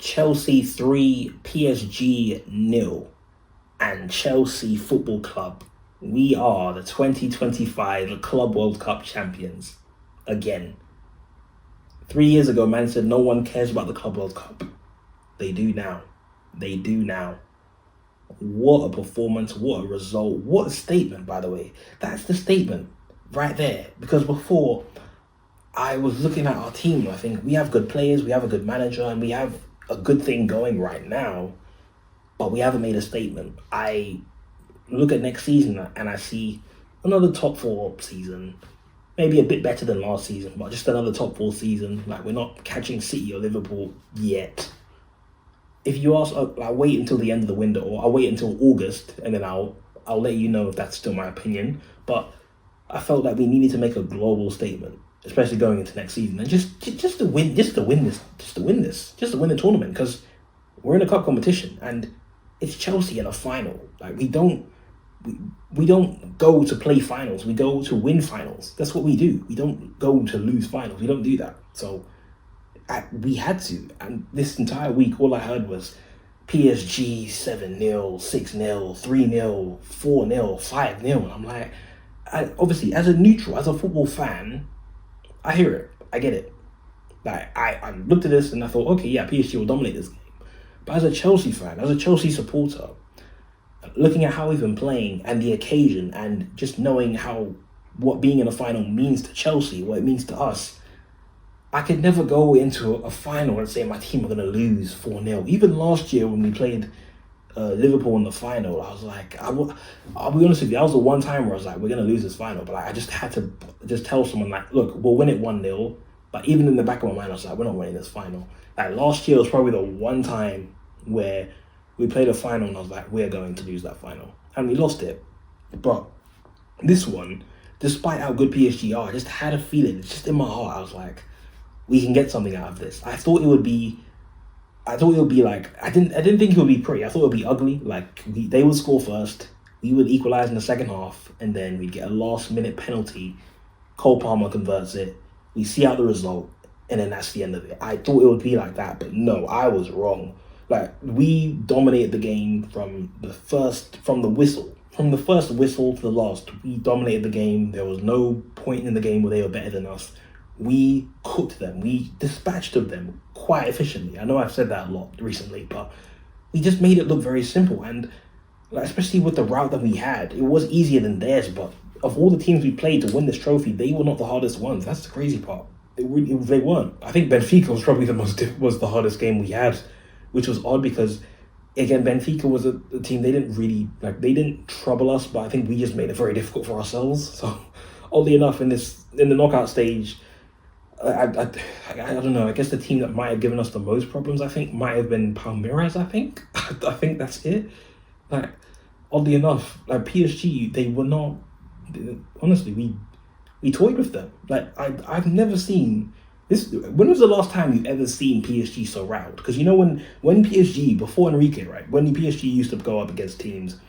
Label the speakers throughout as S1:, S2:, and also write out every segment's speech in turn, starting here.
S1: Chelsea 3, PSG nil, and Chelsea Football Club. We are the 2025 Club World Cup champions. Again. 3 years ago, man said no one cares about the Club World Cup. They do now. They do now. What a performance, what a result, what a statement, by the way. That's the statement right there. Because before, I was looking at our team, I think we have good players, we have a good manager, and we have a good thing going right now, but we haven't made a statement. I look at next season and I see another top four season, maybe a bit better than last season, but just another top four season. Like, we're not catching City or Liverpool yet. If you ask, I'll wait until the end of the window, or I'll wait until August, and then I'll let you know if that's still my opinion. But I felt like we needed to make a global statement, especially going into next season, and just to win the tournament, because we're in a cup competition and it's Chelsea in a final. Like, we don't go to play finals, we go to win finals. That's what we do. We don't go to lose finals. We don't do that. So we had to, and this entire week all I heard was PSG 7-0, 6-0, 3-0, 4-0, 5-0, and I'm like, obviously as a neutral, as a football fan, I hear it, I get it. Like, I looked at this and I thought, okay, yeah, PSG will dominate this game. But as a Chelsea fan, as a Chelsea supporter, looking at how we've been playing and the occasion, and just knowing what being in a final means to Chelsea, what it means to us, I could never go into a final and say my team are going to lose 4-0. Even last year when we played Liverpool in the final, I was like, I'll be honest with you, that was the one time where I was like, we're going to lose this final. But like, I just had to just tell someone, like, look, we'll win it 1-0. But even in the back of my mind, I was like, we're not winning this final. Like, last year was probably the one time where we played a final and I was like, we're going to lose that final. And we lost it. But this one, despite how good PSG are, I just had a feeling, it's just in my heart, I was like, we can get something out of this. I thought it would be like, I didn't think it would be pretty. I thought it would be ugly. Like, they would score first, we would equalize in the second half, and then we'd get a last minute penalty. Cole Palmer converts it. We see out the result, and then that's the end of it. I thought it would be like that, but no, I was wrong. Like, we dominated the game from the first whistle to the last. We dominated the game. There was no point in the game where they were better than us. We cooked them. We dispatched of them quite efficiently. I know I've said that a lot recently, but we just made it look very simple. And like, especially with the route that we had, it was easier than theirs. But of all the teams we played to win this trophy, they were not the hardest ones. That's the crazy part. They weren't. I think Benfica was probably was the hardest game we had, which was odd because, again, Benfica was a team, they didn't trouble us, but I think we just made it very difficult for ourselves. So, oddly enough, in the knockout stage, I don't know. I guess the team that might have given us the most problems, I think, might have been Palmeiras. I think think that's it. Like, oddly enough, like PSG, they were not. Honestly, we toyed with them. Like, I've never seen this. When was the last time you've ever seen PSG so rattled? Because you know when PSG, before Enrique, right, when PSG used to go up against teams,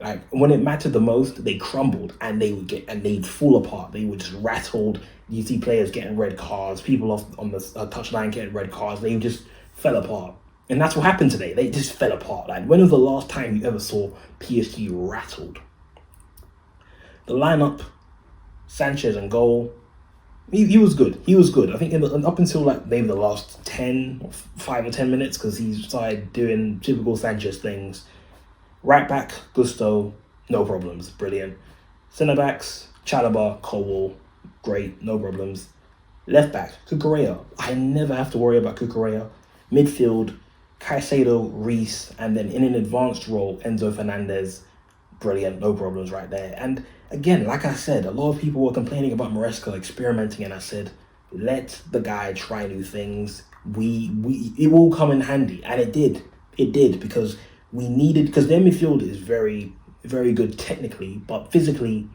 S1: like, when it mattered the most, they crumbled and they'd fall apart. They were just rattled. You see players getting red cards, people off on the touchline getting red cards. They just fell apart. And that's what happened today. They just fell apart. Like, when was the last time you ever saw PSG rattled? The lineup, Sanchez and goal, he was good. He was good. I think up until like maybe the last 5 or 10 minutes, because he started doing typical Sanchez things. Right back, Gusto, no problems, brilliant. Centre backs, Chalobah, Cole, great, no problems. Left back, Cucurella, I never have to worry about Cucurella. Midfield, Caicedo, Reece, and then in an advanced role, Enzo Fernandez, brilliant, no problems right there. And again, like I said, a lot of people were complaining about Maresca experimenting, and I said, let the guy try new things. It will come in handy, and it did. It did, because their midfield is very, very good technically, but physically,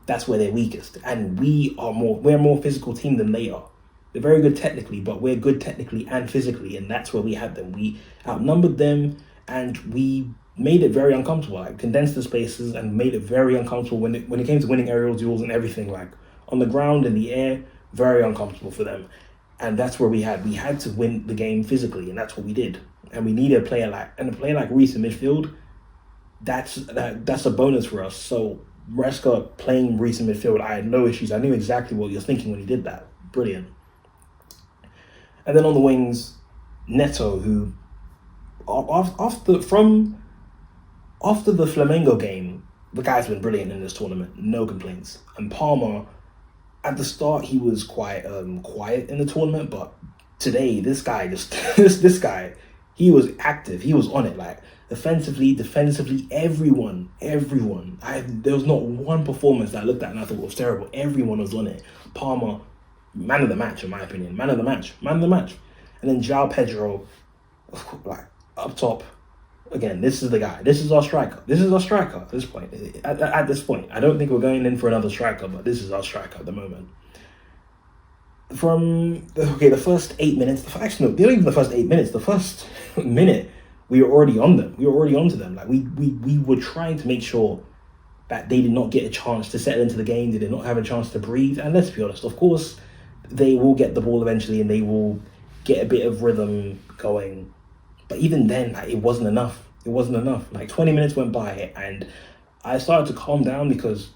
S1: that's where they're weakest. And we're a more physical team than they are. They're very good technically, but we're good technically and physically, and that's where we had them. We outnumbered them, and we made it very uncomfortable. Like, condensed the spaces and made it very uncomfortable when it came to winning aerial duels and everything. Like, on the ground, in the air, very uncomfortable for them. And that's where we had to win the game physically, and that's what we did. And we needed a player like Reece in midfield. That's a bonus for us. So Maresca playing Reece in midfield, I had no issues. I knew exactly what he was thinking when he did that. Brilliant. And then on the wings, Neto, who after the Flamengo game, the guy's been brilliant in this tournament. No complaints. And Palmer, at the start, he was quite quiet in the tournament, but today, this guy, this guy, he was active. He was on it. Like, offensively, defensively, everyone. There was not one performance that I looked at and I thought was terrible. Everyone was on it. Palmer, man of the match, in my opinion. Man of the match. And then João Pedro, like, up top. Again, this is the guy. This is our striker. At this point. At this point. I don't think we're going in for another striker, but this is our striker at the moment. The first 8 minutes, actually, no, not even the first 8 minutes. The first minute, we were already on them. We were already onto them. Like, we were trying to make sure that they did not get a chance to settle into the game. They did not have a chance to breathe. And let's be honest, of course, they will get the ball eventually and they will get a bit of rhythm going. But even then, like, it wasn't enough. Like, 20 minutes went by and I started to calm down because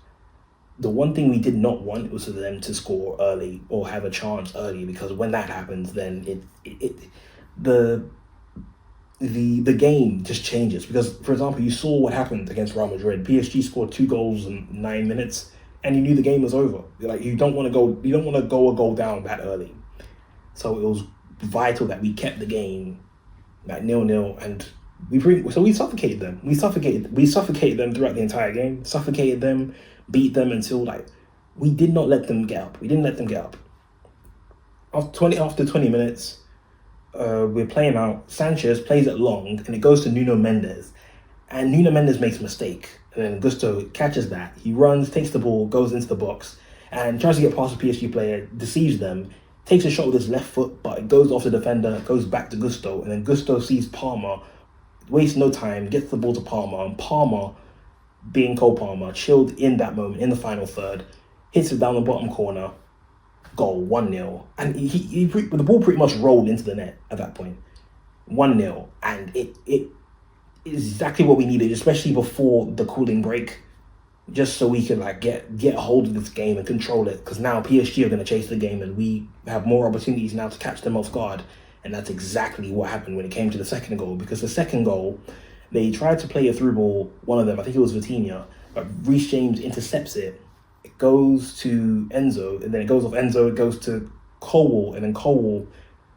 S1: the one thing we did not want was for them to score early or have a chance early, because when that happens, then the game just changes. Because, for example, you saw what happened against Real Madrid. PSG scored 2 goals in 9 minutes and you knew the game was over. Like, you don't want to go a goal down that early. So it was vital that we kept the game at 0-0, and we suffocated them. We suffocated them throughout the entire game. Suffocated them, beat them until, like, we did not let them get up. After 20 minutes, we're playing out. Sanchez plays it long, and it goes to Nuno Mendes, and Nuno Mendes makes a mistake, and then Gusto catches that. He runs, takes the ball, goes into the box, and tries to get past the PSG player, deceives them. Takes a shot with his left foot, but it goes off the defender, goes back to Gusto, and then Gusto sees Palmer, wastes no time, gets the ball to Palmer, and Palmer, being Cole Palmer, chilled in that moment, in the final third, hits it down the bottom corner, goal, 1-0. And the ball pretty much rolled into the net at that point. 1-0, and it is exactly what we needed, especially before the cooling break, just so we can, like, get a hold of this game and control it, because now PSG are going to chase the game and we have more opportunities now to catch them off guard. And that's exactly what happened when it came to the second goal, because the second goal, they tried to play a through ball, one of them, I think it was Vitinha, but Reece James intercepts it. It goes to Enzo, and then it goes off Enzo, it goes to Cole, and then Cole,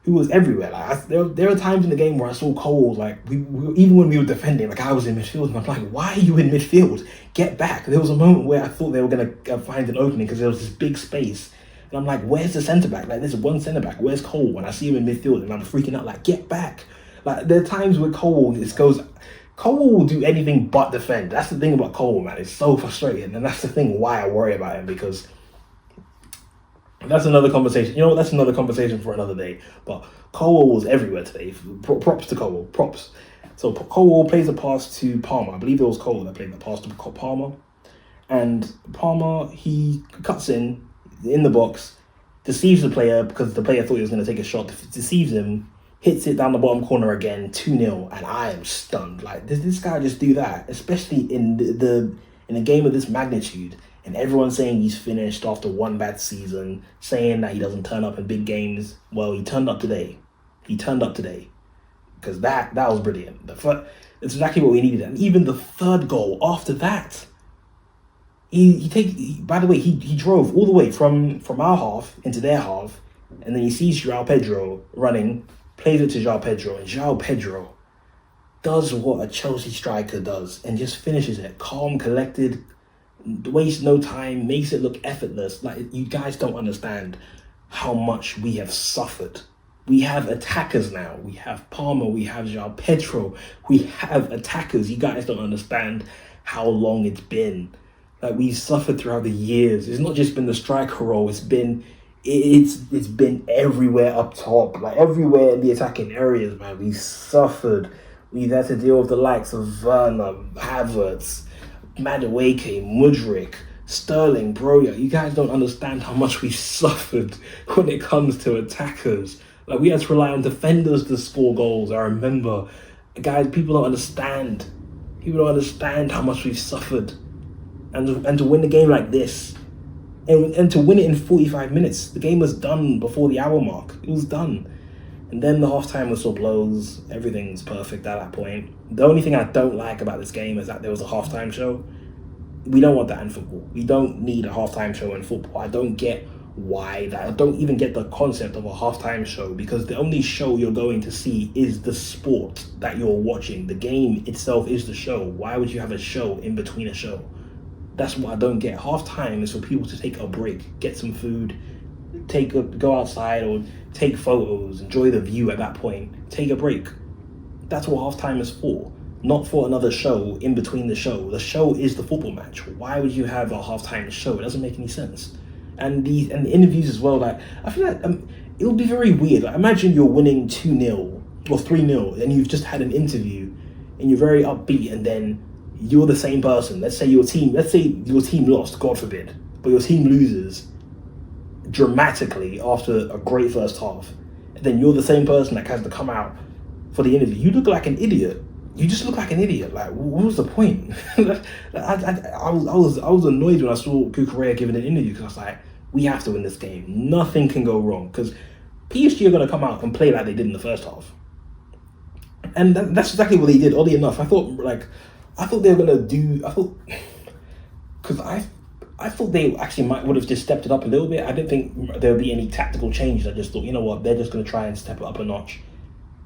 S1: who was everywhere. Like, there are times in the game where I saw Cole, like, we even when we were defending, like, I was in midfield, and I'm like, why are you in midfield? Get back. There was a moment where I thought they were going to find an opening because there was this big space. And I'm like, where's the centre-back? Like, there's one centre-back. Where's Cole? When I see him in midfield, and I'm freaking out, like, get back. Like, there are times where Cole will do anything but defend. That's the thing about Cole, man. It's so frustrating. And that's the thing why I worry about him, because that's another conversation. You know what? That's another conversation for another day. But Cole was everywhere today. Props to Cole. Props. So Cole plays a pass to Palmer. I believe it was Cole that played the pass to Palmer. And Palmer, he cuts in the box, deceives the player because the player thought he was going to take a shot, deceives him, hits it down the bottom corner again, 2-0, and I am stunned. Like, did this guy just do that? Especially in a game of this magnitude, and everyone's saying he's finished after one bad season, saying that he doesn't turn up in big games. Well, he turned up today. Because that was brilliant. It's exactly what we needed. And even the third goal after that, by the way, he drove all the way from our half into their half, and then he sees João Pedro running, plays it to João Pedro, and João Pedro does what a Chelsea striker does and just finishes it. Calm, collected, wastes no time, makes it look effortless. Like, you guys don't understand how much we have suffered. We have attackers now. We have Palmer, we have João Pedro, we have attackers. You guys don't understand how long it's been. Like, we suffered throughout the years. It's not just been the striker role. It's been everywhere up top, like everywhere in the attacking areas, man. We suffered. We've had to deal with the likes of Werner, Havertz, Madueke, Mudryk, Sterling, bro, yeah, you guys don't understand how much we've suffered when it comes to attackers. Like, we had to rely on defenders to score goals. I remember, guys, people don't understand. People don't understand how much we've suffered, and to win the game like this, and to win it in 45 minutes. The game was done before the hour mark. It was done. And then the halftime whistle blows. Everything's perfect at that point. The only thing I don't like about this game is that there was a halftime show. We don't want that in football. We don't need a halftime show in football. I don't get why that. I don't even get the concept of a halftime show, because the only show you're going to see is the sport that you're watching. The game itself is the show. Why would you have a show in between a show? That's what I don't get. Halftime is for people to take a break, get some food, go outside or take photos, enjoy the view at that point, take a break. That's what halftime is for, not for another show in between the show. The show is the football match. Why would you have a halftime show? It doesn't make any sense. And the interviews as well. Like, I feel like it would be very weird. Like, imagine you're winning 2-0 or 3-0, and you've just had an interview, and you're very upbeat, and then you're the same person. Let's say your team lost, God forbid, but your team loses dramatically after a great first half, and then you're the same person that has to come out for the interview. You look like an idiot. You just look like an idiot. Like, what was the point? I was annoyed when I saw Cucurella giving an interview, because I was like, we have to win this game. Nothing can go wrong, because PSG are going to come out and play like they did in the first half, and that's exactly what they did. Oddly enough, I thought they were going to do. I thought they actually would have just stepped it up a little bit. I didn't think there would be any tactical changes. I just thought, you know what, they're just going to try and step it up a notch.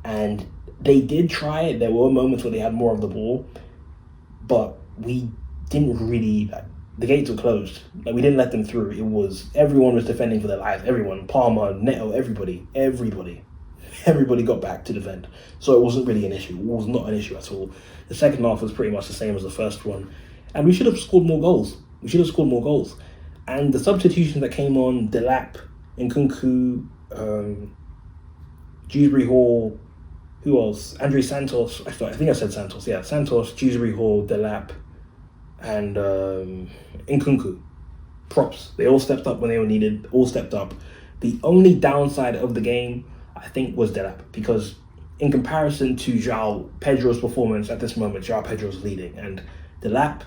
S1: And they did try it. There were moments where they had more of the ball, but we didn't really. The gates were closed. Like, we didn't let them through. Everyone was defending for their lives. Everyone, Palmer, Neto, everybody got back to defend. So it wasn't really an issue. It was not an issue at all. The second half was pretty much the same as the first one, and we should have scored more goals. And the substitutions that came on, Delap, Nkunku, Dewsbury Hall, who else? Andre Santos. I think I said Santos. Yeah, Santos, Dewsbury Hall, Delap, and Nkunku. Props. They all stepped up when they were needed. All stepped up. The only downside of the game, I think, was Delap, because in comparison to João Pedro's performance at this moment, João Pedro's leading, and Delap,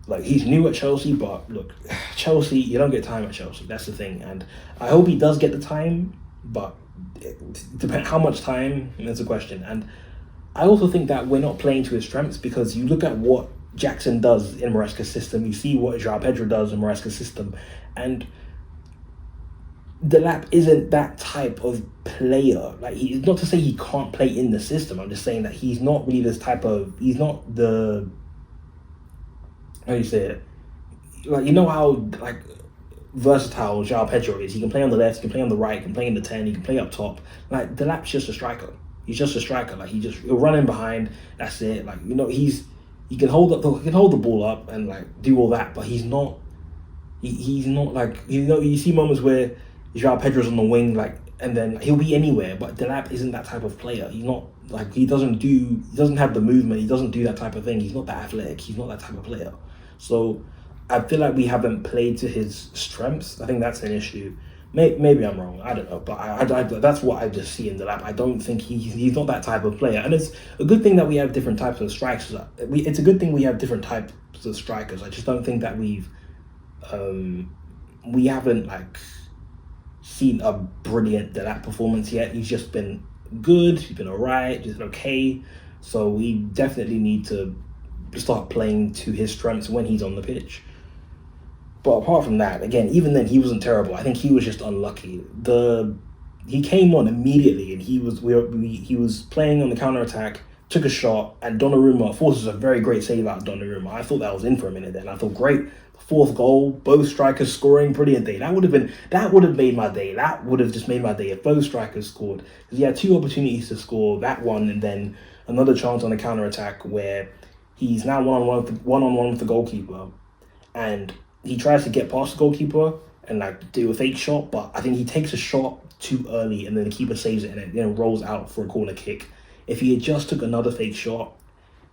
S1: like, he's new at Chelsea, but look, Chelsea, you don't get time at Chelsea. That's the thing. And I hope he does get the time, but how much time, that's a question. And I also think that we're not playing to his strengths, because you look at what Jackson does in Maresca's system, you see what João Pedro does in Maresca's system, and Delap isn't that type of player. Like, he's not to say he can't play in the system. I'm just saying that he's not really this type of. He's not the. How do you say it? Like, you know how, like, versatile João Pedro is. He can play on the left, he can play on the right, he can play in the 10, he can play up top. Like, Delap's just a striker. He's just a striker. Like, he'll run in behind. That's it. Like, you know, he can hold the ball up and, like, do all that, but he's not. He's not, like, you know, you see moments where João Pedro's on the wing, like, and then he'll be anywhere, but Delap isn't that type of player. He's not, like, he doesn't have the movement, he doesn't do that type of thing. He's not that athletic, he's not that type of player. So I feel like we haven't played to his strengths. I think that's an issue. Maybe I'm wrong, I don't know, but I that's what I just see in Delap. I don't think he's not that type of player. And it's a good thing that we have different types of strikers. It's a good thing we have different types of strikers. I just don't think that we haven't, like, seen a brilliant Delap performance yet. He's just been good, he's been alright, just okay. So we definitely need to start playing to his strengths when he's on the pitch. But apart from that, again, even then, he wasn't terrible. I think he was just unlucky. He came on immediately, and he was playing on the counter attack, took a shot, and Donnarumma forces a very great save out of Donnarumma. I thought that was in for a minute then. I thought, great, fourth goal, both strikers scoring, brilliant day. That would have made my day. That would have just made my day if both strikers scored. Because he had two opportunities to score, that one, and then another chance on the counter attack where he's now one-on-one with the goalkeeper, and he tries to get past the goalkeeper and, like, do a fake shot, but I think he takes a shot too early, and then the keeper saves it, and it, you know, rolls out for a corner kick. If he had just took another fake shot,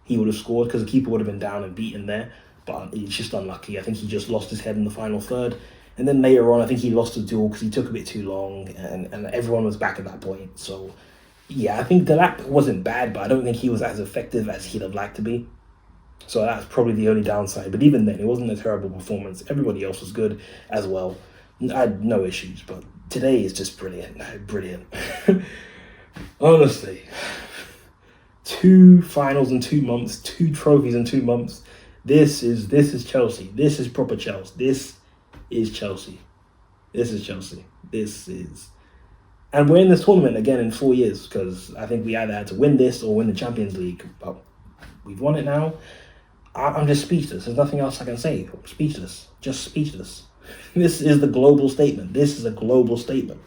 S1: he would have scored, because the keeper would have been down and beaten there. but it's just unlucky. I think he just lost his head in the final third. And then later on, I think he lost the duel because he took a bit too long, and everyone was back at that point. So, yeah, I think the lap wasn't bad, but I don't think he was as effective as he'd have liked to be. So that's probably the only downside. But even then, it wasn't a terrible performance. Everybody else was good as well. I had no issues, but today is just brilliant. Brilliant. Honestly. 2 finals in 2 months, 2 trophies in 2 months. This is Chelsea. This is proper Chelsea. This is Chelsea. This is Chelsea. This is... And we're in this tournament again in 4 years, because I think we either had to win this or win the Champions League. But we've won it now. I'm just speechless. There's nothing else I can say. I'm speechless. Just speechless. This is the global statement. This is a global statement.